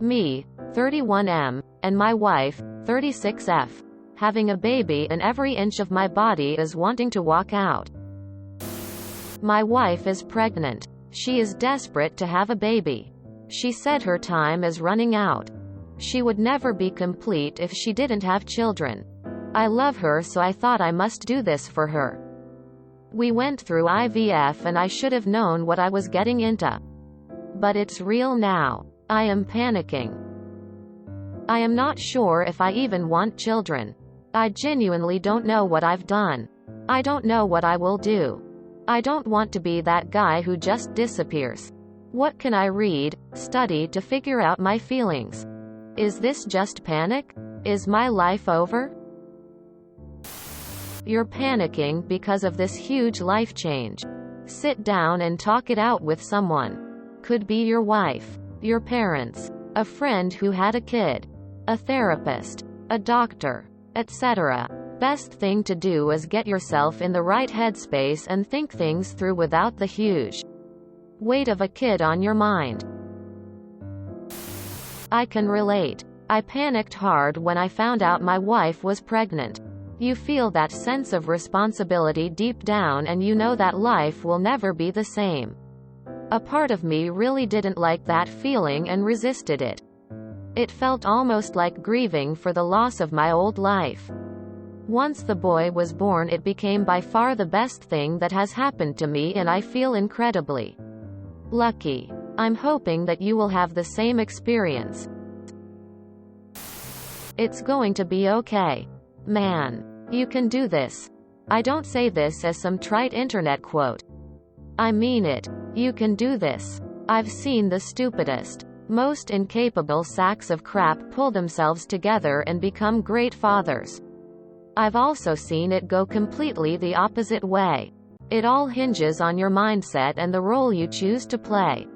Me, 31M, and my wife, 36F. Having a baby and every inch of my body is wanting to walk out. My wife is pregnant. She is desperate to have a baby. She said her time is running out. She would never be complete if she didn't have children. I love her, so I thought I must do this for her. We went through IVF and I should have known what I was getting into. But it's real now. I am panicking. I am not sure if I even want children. I genuinely don't know what I've done. I don't know what I will do. I don't want to be that guy who just disappears. What can I read, study to figure out my feelings? Is this just panic? Is my life over? You're panicking because of this huge life change. Sit down and talk it out with someone. Could be your wife, your parents, a friend who had a kid, a therapist, a doctor, etc. Best thing to do is get yourself in the right headspace and think things through without the huge weight of a kid on your mind. I can relate. I panicked hard when I found out my wife was pregnant. You feel that sense of responsibility deep down, and you know that life will never be the same. A part of me really didn't like that feeling and resisted it. It felt almost like grieving for the loss of my old life. Once the boy was born, it became by far the best thing that has happened to me, and I feel incredibly lucky. I'm hoping that you will have the same experience. It's going to be okay. Man, you can do this. I don't say this as some trite internet quote. I mean it. You can do this. I've seen the stupidest, most incapable sacks of crap pull themselves together and become great fathers. I've also seen it go completely the opposite way. It all hinges on your mindset and the role you choose to play.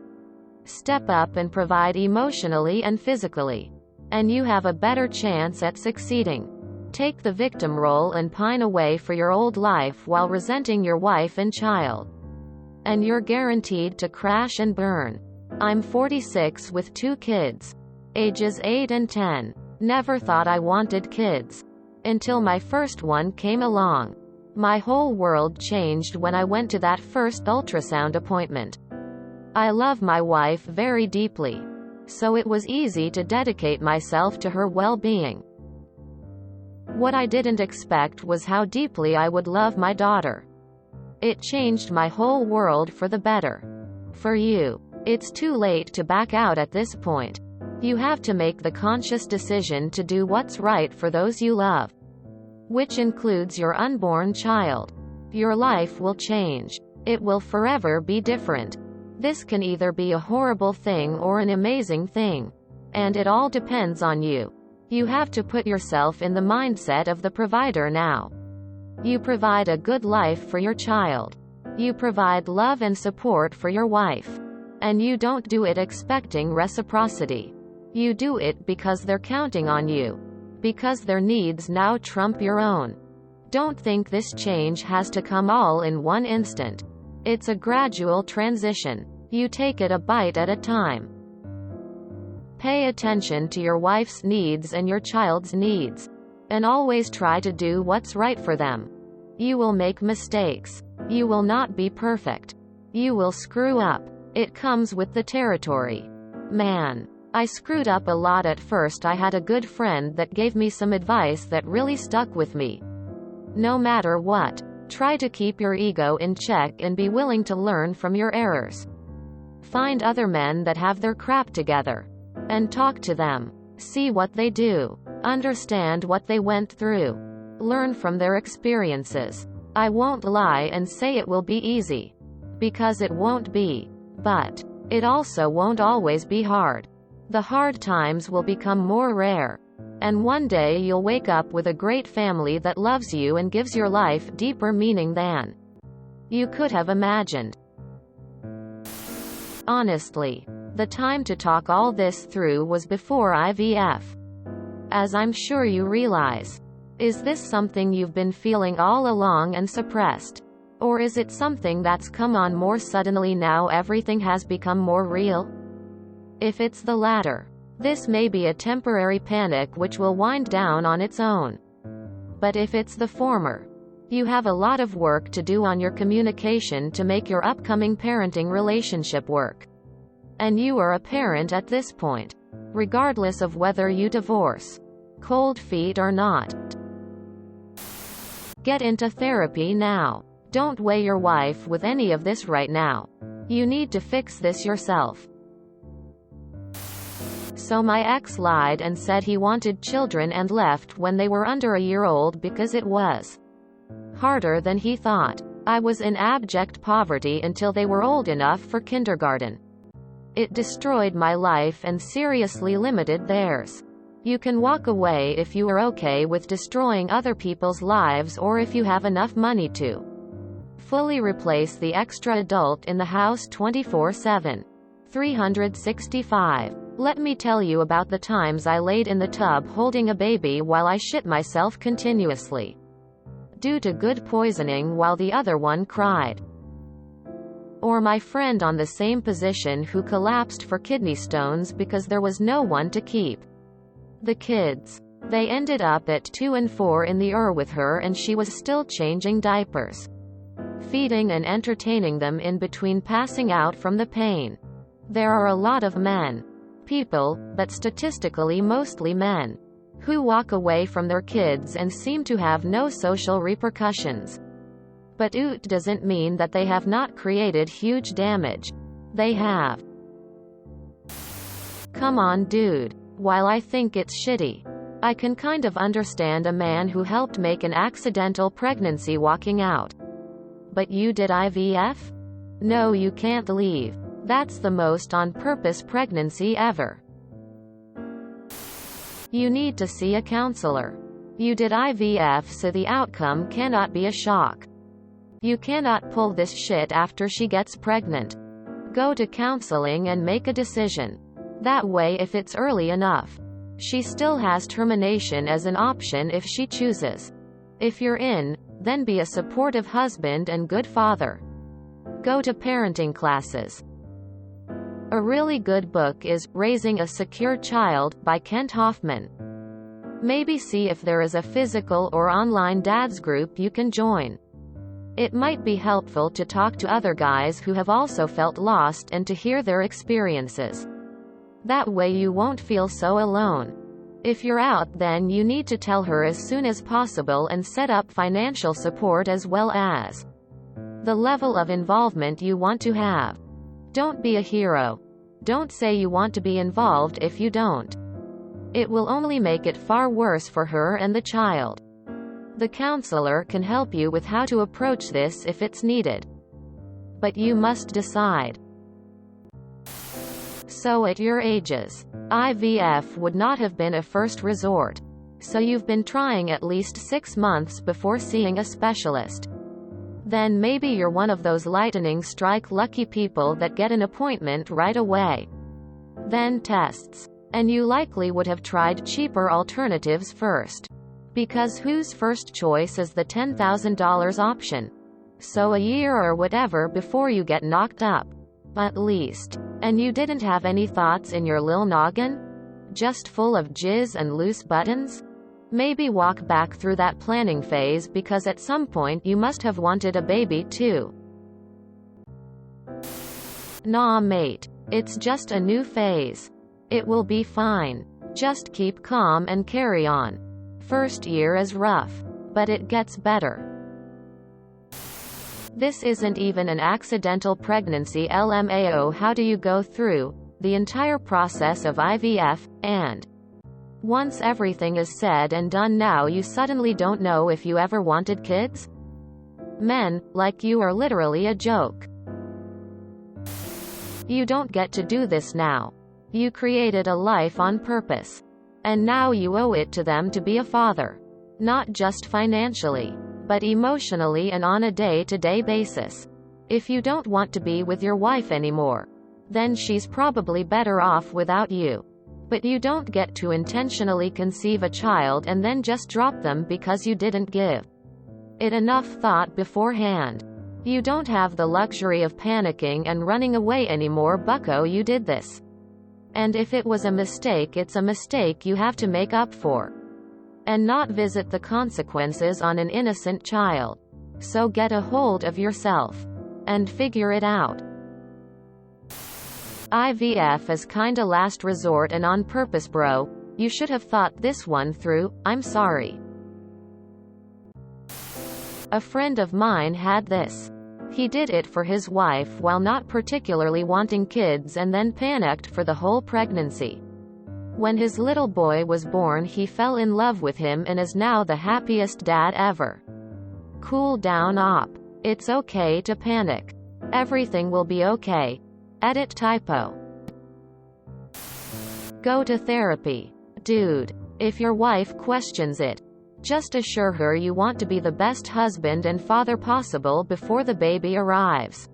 Step up and provide emotionally and physically, and you have a better chance at succeeding. Take the victim role and pine away for your old life while resenting your wife and child, and you're guaranteed to crash and burn. I'm 46 with 2 kids, ages 8 and 10. Never thought I wanted kids until my first one came along. My whole world changed when I went to that first ultrasound appointment. I love my wife very deeply, so it was easy to dedicate myself to her well-being. What I didn't expect was how deeply I would love my daughter. It changed my whole world for the better. For you, it's too late to back out at this point. You have to make the conscious decision to do what's right for those you love, which includes your unborn child. Your life will change. It will forever be different. This can either be a horrible thing or an amazing thing, and it all depends on you. You have to put yourself in the mindset of the provider now. You provide a good life for your child. You provide love and support for your wife. And you don't do it expecting reciprocity. You do it because they're counting on you. Because their needs now trump your own. Don't think this change has to come all in one instant. It's a gradual transition. You take it a bite at a time. Pay attention to your wife's needs and your child's needs, and always try to do what's right for them. You will make mistakes. You will not be perfect. You will screw up. It comes with the territory. Man, I screwed up a lot at first. I had a good friend that gave me some advice that really stuck with me. No matter what, try to keep your ego in check and be willing to learn from your errors. Find other men that have their crap together, and talk to them. See what they do. Understand what they went through. Learn from their experiences. I won't lie and say it will be easy, because it won't be. But it also won't always be hard. The hard times will become more rare. And one day you'll wake up with a great family that loves you and gives your life deeper meaning than you could have imagined. Honestly, the time to talk all this through was before IVF. As I'm sure you realize. Is this something you've been feeling all along and suppressed? Or is it something that's come on more suddenly now everything has become more real? If it's the latter, This may be a temporary panic which will wind down on its own. But if it's the former, you have a lot of work to do on your communication to make your upcoming parenting relationship work. And you are a parent at this point, regardless of whether you divorce, cold feet or not. Get into therapy now. Don't weigh your wife with any of this right now. You need to fix this yourself. So my ex lied and said he wanted children and left when they were under a year old because it was harder than he thought. I was in abject poverty until they were old enough for kindergarten. It destroyed my life and seriously limited theirs. You can walk away if you are okay with destroying other people's lives or if you have enough money to fully replace the extra adult in the house 24/7. 365. Let me tell you about the times I laid in the tub holding a baby while I shit myself continuously due to good poisoning while the other one cried. Or my friend on the same position who collapsed for kidney stones because there was no one to keep the kids. They ended up at 2 and 4 in the with her and she was still changing diapers, feeding and entertaining them in between passing out from the pain. There are a lot of people, but statistically mostly men, who walk away from their kids and seem to have no social repercussions. But it doesn't mean that they have not created huge damage. They have. Come on, dude. While I think it's shitty, I can kind of understand a man who helped make an accidental pregnancy walking out. But you did IVF? No, you can't leave. That's the most on-purpose pregnancy ever. You need to see a counselor. You did IVF, so the outcome cannot be a shock. You cannot pull this shit after she gets pregnant. Go to counseling and make a decision. That way, if it's early enough, she still has termination as an option if she chooses. If you're in, then be a supportive husband and good father. Go to parenting classes. A really good book is Raising a Secure Child by Kent Hoffman. Maybe see if there is a physical or online dads group you can join. It might be helpful to talk to other guys who have also felt lost and to hear their experiences. That way you won't feel so alone. If you're out, then you need to tell her as soon as possible and set up financial support as well as the level of involvement you want to have. Don't be a hero. Don't say you want to be involved if you don't. It will only make it far worse for her and the child. The counselor can help you with how to approach this if it's needed. But you must decide. So at your ages, IVF would not have been a first resort. So you've been trying at least 6 months before seeing a specialist. Then maybe you're one of those lightning strike lucky people that get an appointment right away. Then tests. And you likely would have tried cheaper alternatives first. Because whose first choice is the $10,000 option? So a year or whatever before you get knocked up. At least. And you didn't have any thoughts in your lil noggin? Just full of jizz and loose buttons? Maybe walk back through that planning phase because at some point you must have wanted a baby too. Nah mate. It's just a new phase. It will be fine. Just keep calm and carry on. First year is rough. But it gets better. This isn't even an accidental pregnancy LMAO. How do you go through the entire process of IVF, and once everything is said and done now you suddenly don't know if you ever wanted kids? Men, like you, are literally a joke. You don't get to do this now. You created a life on purpose. And now you owe it to them to be a father. Not just financially, but emotionally and on a day-to-day basis. If you don't want to be with your wife anymore, then she's probably better off without you. But you don't get to intentionally conceive a child and then just drop them because you didn't give it enough thought beforehand. You don't have the luxury of panicking and running away anymore, bucko. You did this. And if it was a mistake, it's a mistake you have to make up for. And not visit the consequences on an innocent child. So get a hold of yourself. And figure it out. IVF is kinda last resort and on purpose, bro. You should have thought this one through. I'm sorry. A friend of mine had this. He did it for his wife while not particularly wanting kids and then panicked for the whole pregnancy. When his little boy was born, he fell in love with him and is now the happiest dad ever. Cool down, op. It's okay to panic. Everything will be okay. Edit typo. Go to therapy. Dude. If your wife questions it, just assure her you want to be the best husband and father possible before the baby arrives.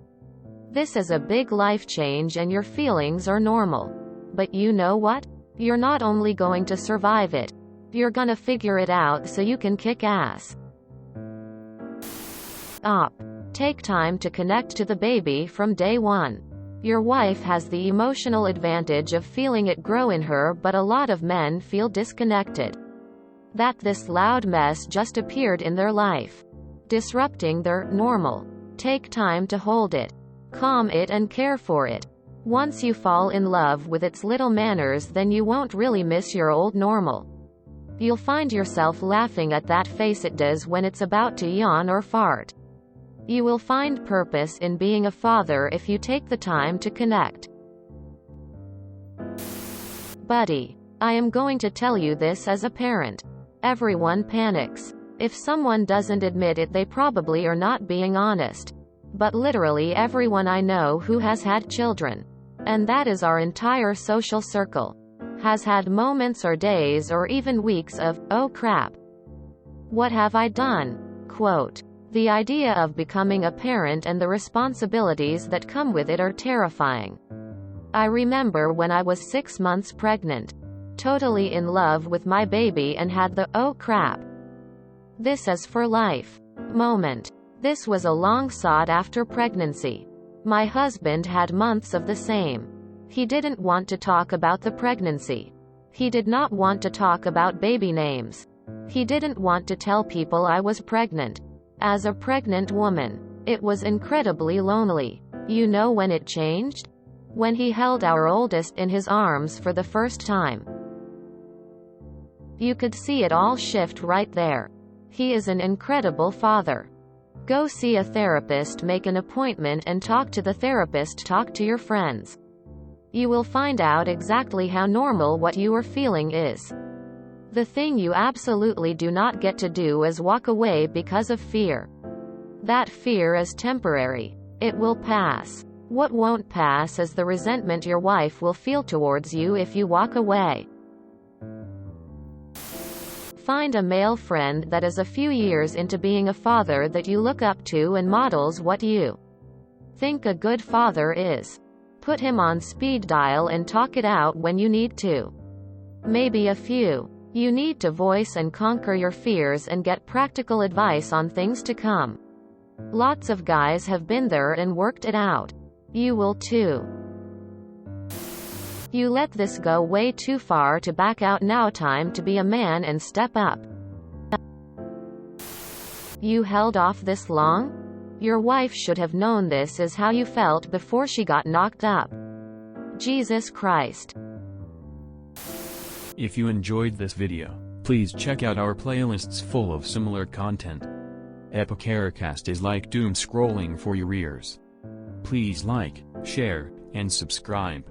This is a big life change and your feelings are normal. But you know what? You're not only going to survive it, you're gonna figure it out so you can kick ass. Op. Take time to connect to the baby from day one. Your wife has the emotional advantage of feeling it grow in her, but a lot of men feel disconnected. That this loud mess just appeared in their life, disrupting their normal. Take time to hold it, calm it and care for it. Once you fall in love with its little manners, then you won't really miss your old normal. You'll find yourself laughing at that face it does when it's about to yawn or fart. You will find purpose in being a father if you take the time to connect. Buddy, I am going to tell you this as a parent. Everyone panics. If someone doesn't admit it, they probably are not being honest. But literally everyone I know who has had children, and that is our entire social circle, has had moments or days or even weeks of, oh crap, what have I done? Quote. The idea of becoming a parent and the responsibilities that come with it are terrifying. I remember when I was 6 months pregnant, totally in love with my baby and had the, oh crap, this is for life moment. This was a long sought after pregnancy. My husband had months of the same. He didn't want to talk about the pregnancy. He did not want to talk about baby names. He didn't want to tell people I was pregnant. As a pregnant woman, it was incredibly lonely. You know when it changed? When he held our oldest in his arms for the first time. You could see it all shift right there. He is an incredible father. Go see a therapist, make an appointment and talk to the therapist, talk to your friends. You will find out exactly how normal what you are feeling is. The thing you absolutely do not get to do is walk away because of fear. That fear is temporary. It will pass. What won't pass is the resentment your wife will feel towards you if you walk away. Find a male friend that is a few years into being a father that you look up to and models what you think a good father is. Put him on speed dial and talk it out when you need to. Maybe a few. You need to voice and conquer your fears and get practical advice on things to come. Lots of guys have been there and worked it out. You will too. You let this go way too far to back out. Now time to be a man and step up. You held off this long? Your wife should have known this is how you felt before she got knocked up. Jesus Christ. If you enjoyed this video, please check out our playlists full of similar content. Epicaricast is like doom scrolling for your ears. Please like, share, and subscribe.